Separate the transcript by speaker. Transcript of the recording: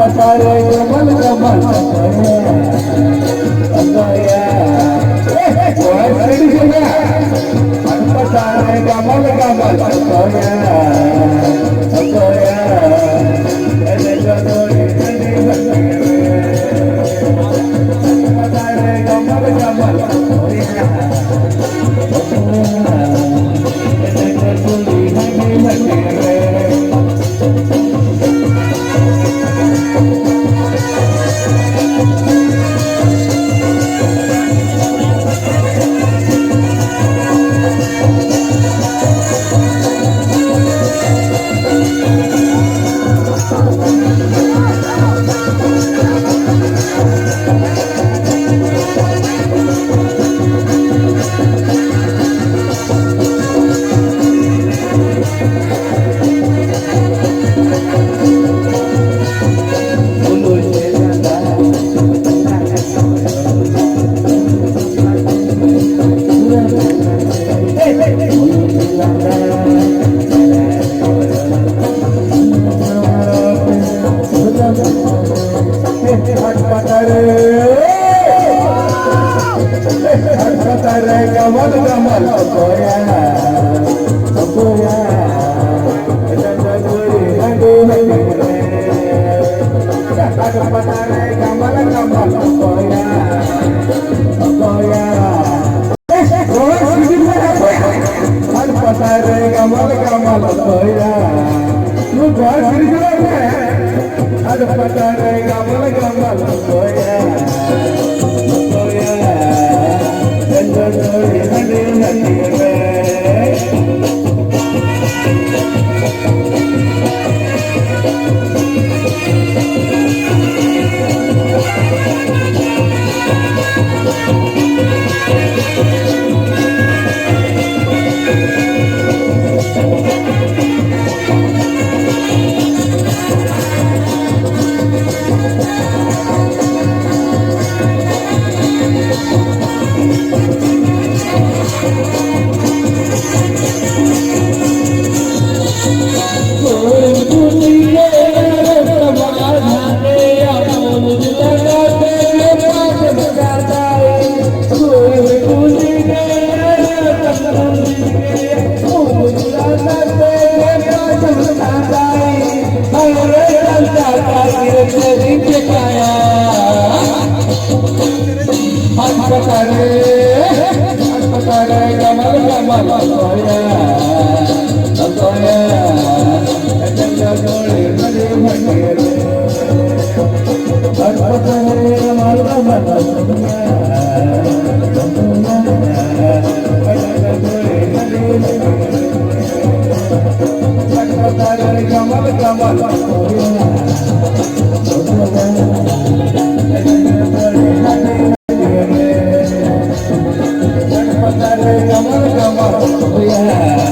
Speaker 1: patare gamal gamal okoya boy ready juga patare gamal gamal okoya okoya ele jodori ready patare gamal gamal okoya ele jodori ready patare gamal gamal okoya okoya jaduri hadu patare gamal gamal okoya okoya patare gamal gamal okoya lu ghar patare gamal gamal okoya okoya jaduri hadu patare gamal gamal okoya okoya jaduri hadu patare gamal gamal okoya jaduri hadu patare gamal gamal okoya patare gamal gamal okoya